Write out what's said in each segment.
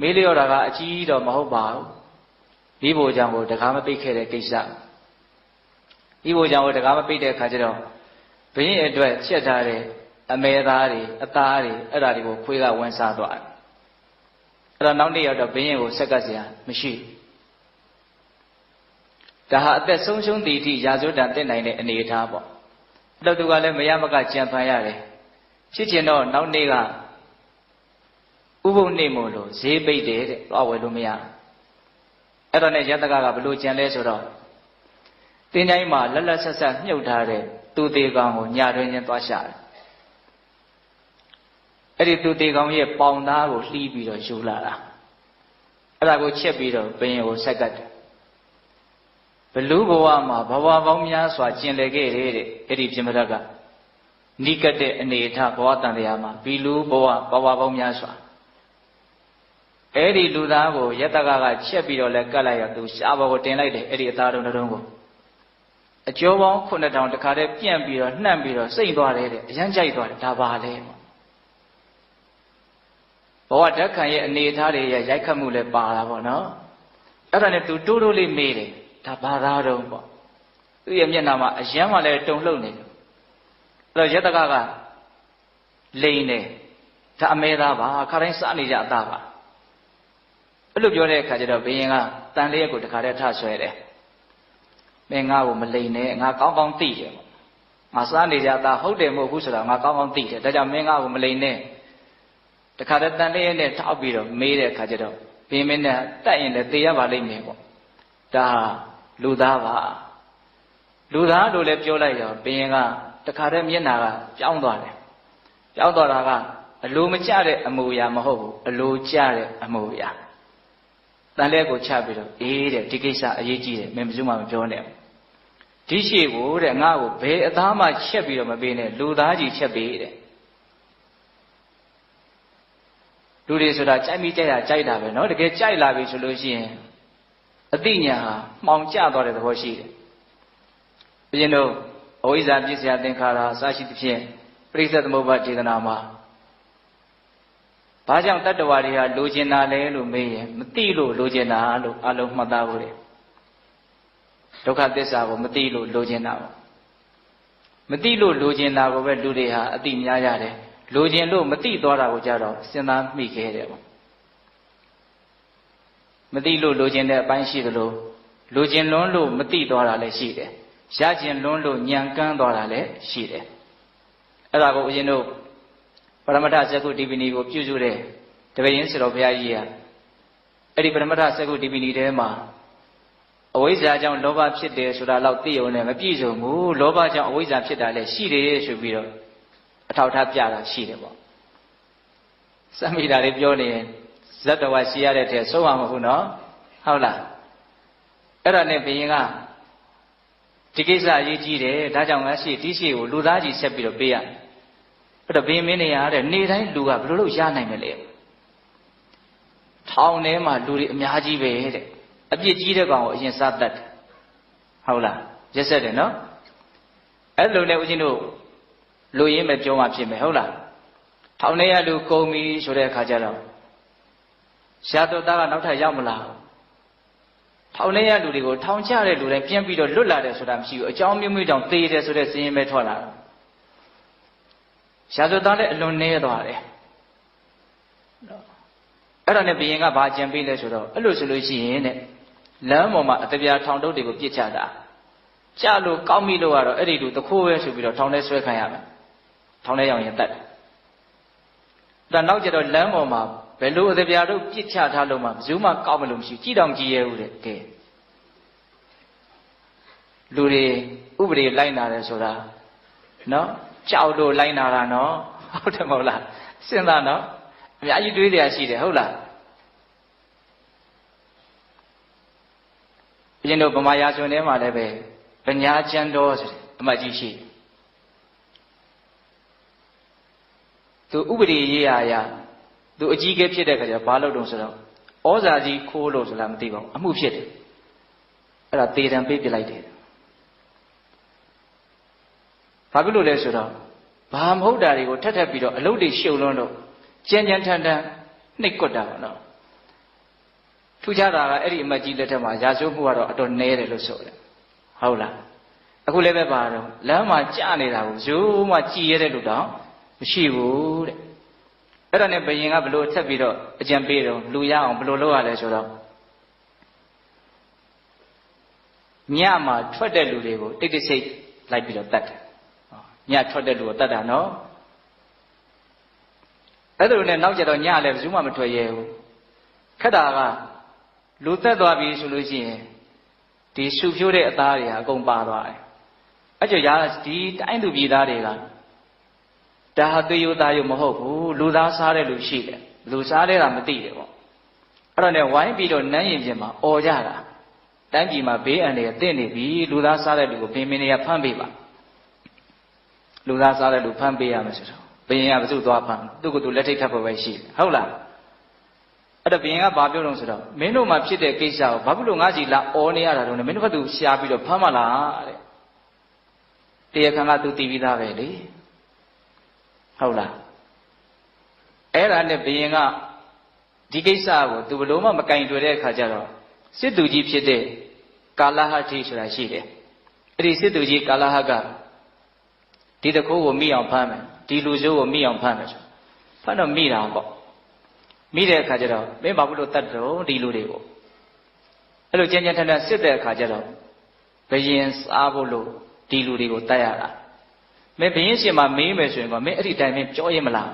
မေးလျော်တာကအကြီးတော့မဟုတ်ပါဘူးမိဖို့ကြောင့်ကိုတကားမပိတ်ခဲ့တဲ့ကိစ္စမိဖို့ကြောင့်ကိုတကားမပိတ်တဲ့အခါကျတော့ဘင်းအတွက်ချက်ထားတဲ့အမဲသားတွေအသားတွေအဲ့ဒါတွေကိုခွေးကဝင်စားသွားတယ်အဲ့တော့နောက်နေ့ရောက်တော့ဘင်းကိုဆက်ကပ်เสียမရှိဒါဟာအသက်ဆုံးရှုံးသည့်အထိရာဇဝတ္တတက်နိုင်တဲ့အနေအထားပေါ့အဲ့တော့သူကလည်းမရမကကြံဖန်ရတယ်ဖြစ်ချင်တော့နောက်နေ့ကဥပုပ်နေ့မို့လို့ဈေးပိတ်တယ်တဲ့သွားဝယ်လို့မရအဲ့တော့နဲ့ယတကကဘလို့ကြံလဲဆိုတော့တင်းတိုင်းမှာလက်လက်ဆက်ဆက်မြုပ်ထားတဲ့သူသေးကောင်ကိုညတွင်ချင်းသွားရှာတယ်အဲ့ဒီသူသေးကောင်ရဲ့ပေါင်သားကိုလှီးပြီးတော့ယူလာတာအဲ့ဒါကိုချက်ပြီးတော့ဘင်းကိုဆက်ကတ်တယ်ဘလူးဘဝမှာဘဝပေါင်းများစွာကျင်လည်ခဲ့တဲ့အဲ့ဒီပြမရကနိကတဲ့အနေအထားဘဝတန်တရားမှာဘီလူဘဝပေါင်းများစွာအဲ့ဒီလူသားကိုယတကကချက်ပြီးတော့လဲကတ်လိုက်ရသူရှားဘောကိုတင်လိုက်တယ်အဲ့ဒီအသားတုံးတုံးကိုအကျော်ပေါင်း9000တခါတည်းပြန့်ပြီးတော့နှံ့ပြီးတော့စိတ်သွားတယ်တဲ့အရန်ကြိုက်သွားတယ်ဒါပါလေဘဝဓာတ်ခံရဲ့အနေအထားတွေရဲ့ရိုက်ခတ်မှုလည်းပါတာပေါ့နော်အဲ့ဒါနဲ့သူတိုးတိုးလေးမေးတယ်ဒါဘာသာတော့ပေါ့သူ့ရဲ့မျက်နှာမှာအရန်မှလည်းတုံလှုပ်နေတယ်အဲ့တော့ယတကကလိန်တယ်ဒါအမဲသားပါခါတိုင်းစားနေကြအသားပါအဲ့လိုပြောတဲ့အခါကျတော့ဘုရင်ကတန်လျက်ကိုတခါတည်းထဆွဲတယ်မင်းငါ့ကိုမလိန်နဲ့ငါကောင်းကောင်းသိတယ်ပေါ့ငါစားနေကြတာဟုတ်တယ်မဟုတ်ဘူးဆိုတာငါကောင်းကောင်းသိတယ်ဒါကြောင့်မင်းငါ့ကိုမလိန်နဲ့တခါတည်းတန်လျက်နဲ့ထောက်ပြီးတော့မေးတဲ့အခါကျတော့ဘုရင်မင်းနဲ့တက်ရင်လည်းသေရပါလိမ့်မယ်ပေါ့ဒါလူသားပါလူသားလို့လည်းပြောလိုက်ရောဘုရင်ကတခါတည်းမျက်နှာကပြောင်းသွားတယ်ပြောင်းသွားတာကအလိုမကျတဲ့အမူအရာမဟုတ်ဘူးအလိုကျတဲ့အမူအရာတန်လျက်ကိုချပြီးတော့အေးတဲ့ဒီကိစ္စအရေးကြီးတယ်မင်းဘယ်သူမှမပြောနဲ့ဒီရှိကိုတဲ့ငါ့ကိုဘယ်အသားမှချက်ပြီးတော့မပေးနဲ့လူသားကြီးချက်ပေးတဲ့လူတွေဆိုတာကြိုက်မိကြိုက်တာပဲเนาะတကယ်ကြိုက်လာပြီဆိုလို့ရှိရင်အတိညာဟာမှောင်ကျသွားတဲ့သဘောရှိတယ်ဘုရင်တို့အဝိဇ္ဇာပြစ္ဆယသင်္ခါရအစရှိသဖြင့်ပရိစ္ဆေသမုပ္ပါဒေသနာမှာဘာကြောင့်တတ္တဝါတွေဟာလိုချင်တာလဲလို့မေးရင်မသိလို့လိုချင်တာလို့အလုံးမှတ်သားဖို့လေဒုက္ခသစ္စာကိုမသိလို့လိုချင်တာပေါ့မသိလို့လိုချင်တာကိုပဲလူတွေဟာအသိများရတယ်လိုချင်လို့မသိသွားတာကိုကြတော့စဉ်းစားမိခဲ့တယ်ပေါ့မသိလို့လိုချင်တဲ့အပိုင်းရှိသလိုလိုချင်လွန်းလို့မသိသွားတာလည်းရှိတယ်ရချင်လွန်းလို့ညံကန်းသွားတာလည်းရှိတယ်အဲ့ဒါကိုဦးဇင်းတို့ပရမတ္ထစက္ခုဒီပိနီကိုပြုစုတဲ့တပည့်ရင်းဆရာတော်ဘုရားကြီးကအဲ့ဒီပရမတ္ထစက္ခုဒီပိနီထဲမှာအဝိဇ္ဇာကြောင့်လောဘဖြစ်တယ်ဆိုတာတော့သိုံနဲ့မပြည့်စုံဘူးလောဘကြောင့်အဝိဇ္ဇာဖြစ်တာလည်းရှိတယ်ဆိုပြီးတော့အထောက်ထားပြတာရှိတယ်ပေါ့စမိတာလေးပြောနေရင်ဇတ်တော်ရှိရတဲ့တည်းဆုံးမှာမဟုတ်နော်ဟုတ်လားအဲ့ဒါနဲ့ဘုရင်ကဒီကိစ္စအရေးကြီးတယ်ဒါကြောင့်ငါရှိဒီရှိကိုလူသားကြီးဆက်ပြီးတော့ပေးရအဲ့တော့ဘုရင်မင်းနေရတဲ့နေတိုင်းလူကဘယ်လိုလုပ်ရနိုင်မလဲထောင်ထဲမှာလူတွေအများကြီးပဲတဲ့အပြစ်ကြီးတဲ့ကောင်ကိုအရင်စားတတ်တယ်ဟုတ်လားရက်ဆက်တယ်နော်အဲ့လိုနဲ့ဦးဇင်းတို့လူရင်းပဲပြောမှဖြစ်မယ်ဟုတ်လားထောင်ထဲရလူကုန်ပြီဆိုတဲ့အခါကျတော့ရှားတော်သားကနောက်ထပ်ရောက်မလာဘူးထောင်ထဲရလူတွေကိုထောင်ချတဲ့လူတိုင်းပြန်ပြီးတော့လွတ်လာတယ်ဆိုတာမရှိဘူးအကြောင်းမျိုးမျိုးကြောင့်သေတယ်ဆိုတဲ့စည်ရင်ပဲထွက်လာတယ်ရှားတော်သားလည်းအလွန်နည်းသွားတယ်အဲ့ဒါနဲ့ဘုရင်ကဘာကြံပေးလဲဆိုတော့အဲ့လိုဆိုလို့ရှိရင်တဲ့လမ်းပေါ်မှာအတပြားထောင်တုပ်တွေကိုပြစ်ချတာကြလို့ကောင်းပြီလို့ကတော့အဲ့ဒီလူတခိုးပဲဆိုပြီးတော့ထောင်ထဲဆွဲခံရမယ်ထောင်ထဲရောက်ရင်တတ်တယ်ဒါနောက်ကျတော့လမ်းပေါ်မှာဘယ်လိုအတပြားတို့ပြစ်ချထားလို့မှဘယ်သူမှကောက်မလို့မရှိကြည်တောင်ကြည်ရဲဘူးတဲ့ကဲလူတွေဥပဒေလိုက်နာတယ်ဆိုတာနော်ကြောက်လို့လိုက်နာတာနော်ဟုတ်တယ်မဟုတ်လားစဉ်းစားနော်အများကြီးတွေးကြရရှိတယ်ဟုတ်လားဘုရင်တို့ဗမာရာဇဝင်ထဲမှာလည်းပဲပညာကျမ်းတော်ဆိုတဲ့အမှတ်ကြီးရှိသူဥပဒေရေးရာသူအကြီးကဲဖြစ်တဲ့ခါကျဘာလုပ်တုံးဆိုတော့ဩဇာကြီးခိုးလို့ဆိုလားမသိပါဘူးအမှုဖြစ်တယ်အဲ့ဒါသေတံပေးပြလိုက်တယ်ဘာဖြစ်လို့လဲဆိုတော့ဘာမဟုတ်တာတွေကိုထပ်ထပ်ပြီးတော့အလုပ်တွေရှုပ်လွန်းလို့ကြမ်းကြမ်းထန်ထန်နှိပ်ကွက်တာပေါ့နော် ထူးခြားတာကအဲ့ဒီအမတ်ကြီးလက်ထက်မှာရာဇဝတ်မှုကတော့အတော်နည်းတယ်လို့ဆိုတယ်ဟုတ်လားအခုလည်းပဲပါတော့လမ်းမှာကြာနေတာကိုဇိုးမှကြည်ရတဲ့လူတော့မရှိဘူးတဲ့အဲ့ဒါနဲ့ဘယင်ကဘလို့ဆက်ပြီးတော့အကြံပေးတော့လူရအောင်ဘလို့လုပ်ရလဲဆိုတော့ညမှာထွက်တဲ့လူတွေကိုတိတ်တိတ်ဆိတ်လိုက်ပြီးတော့တတ်တယ်ညထွက်တဲ့လူကိုတတ်တာနော်အဲ့ဒါလိုနဲ့နောက်ကျတော့ညလည်းဘယ်သူမှမထွက်ရဲဘူးခက်တာကလူသက်သွားပြီဆိုလို့ရှိရင်ဒီရှုဖြိုးတဲ့အသားတွေဟာအကုန်ပါသွားတယ်အဲ့ကြောင့်ရာဒီတိုင်းသူပြည်သားတွေကဒါဟာသွေးရိုးသားရိုးမဟုတ်ဘူးလူသားစားတဲ့လူရှိတယ်လူစားတဲ့ကမသိတယ်ပေါ့အဲ့တော့ねဝိုင်းပြီးတော့နန်းရင်ပြင်မှာអော်ကြတာတိုင်းပြည်မှာဘေးအန္တရာယ်တင့်နေပြီလူသားစားတဲ့လူကိုဘင်မင်းတွေကဖမ်းပေးပါလူသားစားတဲ့လူဖမ်းပေးရမယ်ဆိုတော့ဘယင်ကဘယ်သူသွားဖမ်းသူ့ကိုယ်သူလက်ထိတ်ခတ်ဖို့ပဲရှိတယ်ဟုတ်လားအဲ့တော့ဘယင်ကဘာပြောတော့ဆိုတော့မင်းတို့မှာဖြစ်တဲ့ကိစ္စကိုဘာဖြစ်လို့ငါးစီလာអော်နေရတာတော့မင်းတို့ကသူရှားပြီးတော့ဖမ်းမလားတဲ့တရားခံကသူတည်ပြီးသားပဲလေဟုတ်လားအဲ့ဒါနဲ့ဘယင်ကဒီကိစ္စကိုသူဘလို့မှမကင်တွေ့တဲ့အခါကျတော့စစ်သူကြီးဖြစ်တဲ့ကာလဟတိဆိုတာရှိတယ်အဲ့ဒီစစ်သူကြီးကာလဟကဒီတခိုးကိုမိအောင်ဖမ်းမယ်ဒီလူစိုးကိုမိအောင်ဖမ်းမယ်ဆိုဖမ်းတော့မိတာပေါ့မိတဲ့အခါကျတော့မင်းဘာလို့တတ်တော့ဒီလူတွေကိုအဲ့လိုကြမ်းကြမ်းထန်ထန်စစ်တဲ့အခါကျတော့ဘယင်စားဖို့လို့ဒီလူတွေကိုတတ်ရတာမင်းဘယင်းရှင်မှာမေးမယ်ဆိုရင်ကမင်းအဲ့ဒီတိုင်းမင်းပြောရင်မလား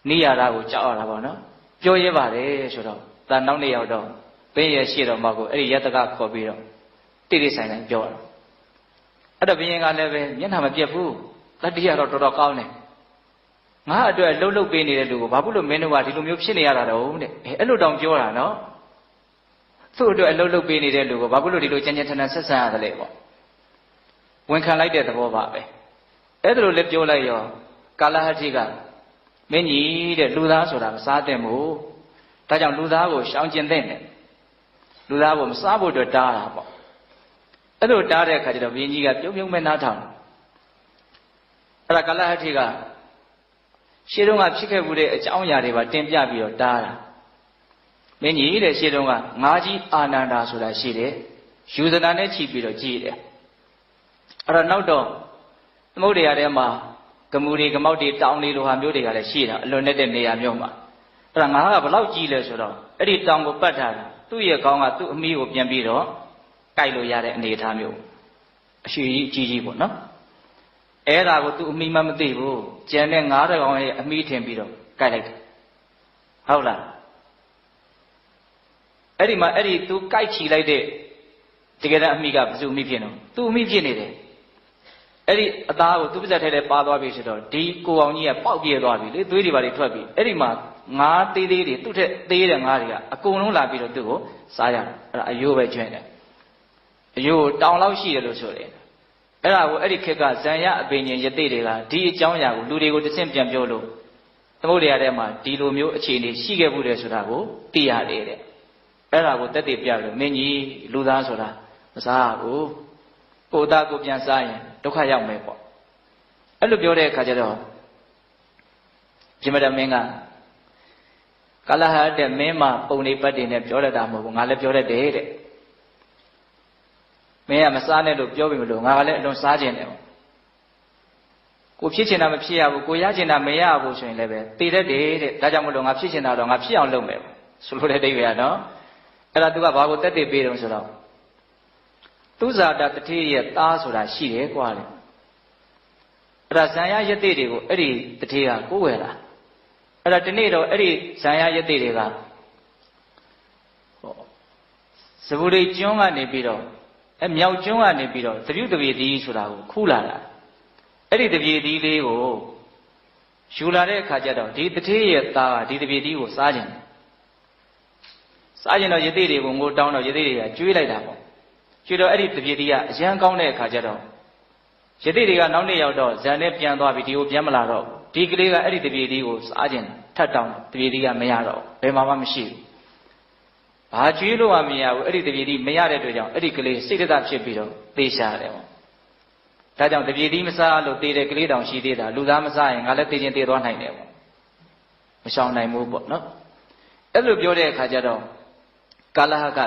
နေရတာကိုကြောက်ရတာပေါ့နော်ပြောရဲပါတယ်ဆိုတော့ဒါနောက်နေ့ရောက်တော့ဘင်းရဲ့ရှေ့တော်မှာကိုအဲ့ဒီယတကခေါ်ပြီးတော့တိတိဆိုင်ဆိုင်ပြောတာအဲ့တော့ဘယင်းကလည်းပဲမျက်နှာမပြတ်ဘူးတတိယတော့တော်တော်ကောင်းတယ်ငါအတွက်လှုပ်လှုပ်ပေးနေတဲ့လူကိုဘာဖြစ်လို့မင်းတို့ကဒီလိုမျိုးဖြစ်နေရတာတော့တဲ့အဲ့လိုတောင်ပြောတာနော်သူ့အတွက်အလှုပ်လှုပ်ပေးနေတဲ့လူကိုဘာဖြစ်လို့ဒီလိုကြမ်းကြမ်းထန်ထန်ဆက်ဆံရတယ်လဲပေါ့ဝန်ခံလိုက်တဲ့သဘောပါပဲအဲ့ဒါလိုလည်းပြောလိုက်ရောကာလဟတိကမင်းကြီးတဲ့လူသားဆိုတာမစားတဲ့မို့ဒါကြောင့်လူသားကိုရှောင်ကျင်တဲ့နဲ့လူသားကိုမစားဖို့အတွက်တားတာပေါ့အဲ့လိုတားတဲ့အခါကျတော့ဘုရင်ကြီးကပြုံးပြုံးမဲ့နားထောင်အဲ့ဒါကာလဟတိကရှေးတုန်းကဖြစ်ခဲ့မှုတဲ့အကြောင်းအရာတွေပါတင်ပြပြီးတော့တားတာမင်းကြီးတဲ့ရှေးတုန်းကငါးကြီးအာနန္ဒာဆိုတာရှိတယ်ယူဇနာနဲ့ချီပြီးတော့ကြည်တယ်အဲ့တော့နောက်တော့သမုဒ္ဒရာထဲမှာဂမူတွေဂမောက်တွေတောင်တွေလိုဟာမျိုးတွေကလည်းရှိတာအလွန်နဲ့တဲ့နေရာမျိုးမှာအဲ့ဒါငါကဘလောက်ကြီးလဲဆိုတော့အဲ့ဒီတောင်ကိုပတ်ထားတာသူ့ရဲ့ခေါင်းကသူ့အမီးကိုပြန်ပြီးတော့ကိုက်လို့ရတဲ့အနေအထားမျိုးအရှိကြီးကြီးပေါ့နော်အဲ့ဒါကိုသူ့အမီးမှမသိဘူးကျန်တဲ့ငါးတကောင်ရဲ့အမီးထင်ပြီးတော့ကိုက်လိုက်တယ်ဟုတ်လားအဲ့ဒီမှာအဲ့ဒီသူကိုက်ချီလိုက်တဲ့တကယ်တမ်းအမိကဘယ်သူအမိဖြစ်နော်သူအမိဖြစ်နေတယ်အဲ့ဒီအသားကိုသူ့ပါဇက်ထဲပါသွားပြီဆိုတော့ဒီကိုအောင်ကြီးကပေါက်ပြဲသွားပြီလေသွေးတွေပါတွေထွက်ပြီအဲ့ဒီမှာငါးသေးသေးတွေသူ့ထက်သေးတဲ့ငါးတွေကအကုန်လုံးလာပြီးတော့သူ့ကိုစားရတယ်အဲ့ဒါအယိုးပဲကျွမ်းတယ်အယိုးတောင်လောက်ရှိတယ်လို့ဆိုတယ်အဲ့ဒါကိုအဲ့ဒီခေတ်ကဇံရအပင်ရှင်ယသိတွေကဒီအကြောင်းအရာကိုလူတွေကိုတဆင့်ပြန်ပြောလို့သမုဒ္ဒရာထဲမှာဒီလိုမျိုးအခြေအနေရှိခဲ့မှုတယ်ဆိုတာကိုသိရတယ်တဲ့အဲ့ဒါကိုတက်တည်ပြလို့မင်းကြီးလူသားဆိုတာမစားဘူးကိုသားကိုပြန်စားရင်ဒုက္ခရောက်မယ်ပေါ့အဲ့လိုပြောတဲ့အခါကျတော့ပြမတမင်းကကာလဟတဲ့မင်းမပုံနေပတ်တင်နဲ့ပြောရတာမဟုတ်ဘူးငါလည်းပြောရတယ်တဲ့မင်းကမစားနဲ့လို့ပြောပြီမလို့ငါကလည်းအလွန်စားခြင်းတယ်ပေါ့ကိုဖြစ်ချင်တာမဖြစ်ရဘူးကိုရချင်တာမရဘူးဆိုရင်လည်းပဲတည်တတ်တယ်တဲ့ဒါကြောင့်မလို့ငါဖြစ်ချင်တာတော့ငါဖြစ်အောင်လုပ်မယ်ပေါ့ဆိုလိုတဲ့အိဗေကနော်အဲ့ဒါသူကဘာကိုတက်တည်ပေးတုံးဆိုတော့သူဇာတာတတိရဲ့သားဆိုတာရှိတယ်ကွာလေအဲ့ဒါဇံရယတိတွေကိုအဲ့ဒီတတိကကိုးဝယ်လာအဲ့ဒါဒီနေ့တော့အဲ့ဒီဇံရယတိတွေကဇဗုရိကျွန်းကနေပြီးတော့မြောက်ကျွန်းကနေပြီးတော့သပြုတပြေသီးဆိုတာကိုခူးလာတာအဲ့ဒီတပြေသီးလေးကိုယူလာတဲ့အခါကျတော့ဒီတတိရဲ့သားကဒီတပြေသီးကိုစားခြင်းစားခြင်းတော့ယတိတွေကိုငိုတောင်းတော့ယတိတွေကကျွေးလိုက်တာပေါ့ကျွေးတော့အဲ့ဒီတပြေသီးကအရန်ကောင်းတဲ့အခါကျတော့ယတိတွေကနောက်နေ့ရောက်တော့ဇန်နဲ့ပြန်သွားပြီးဒီကိုပြန်မလာတော့ဒီကလေးကအဲ့ဒီတပြေသီးကိုစားခြင်းထပ်တောင်းတပြေသီးကမရတော့ဘယ်မှာမှမရှိဘူးဘာကျွေးလို့မှမရဘူးအဲ့ဒီတပြေသီးမရတဲ့အတွက်ကြောင့်အဲ့ဒီကလေးစိတ်သက်ဖြစ်ပြီးတော့သေရှာတယ်ပေါ့ဒါကြောင့်တပြေသီးမစားလို့သေတဲ့ကလေးတောင်ရှိသေးတာလူသားမစားရင်ငါလည်းသေခြင်းသေသွားနိုင်တယ်ပေါ့မရှောင်နိုင်ဘူးပေါ့နော် အဲ့လိုပြောတဲ့အခါကျတော့ကာလဟက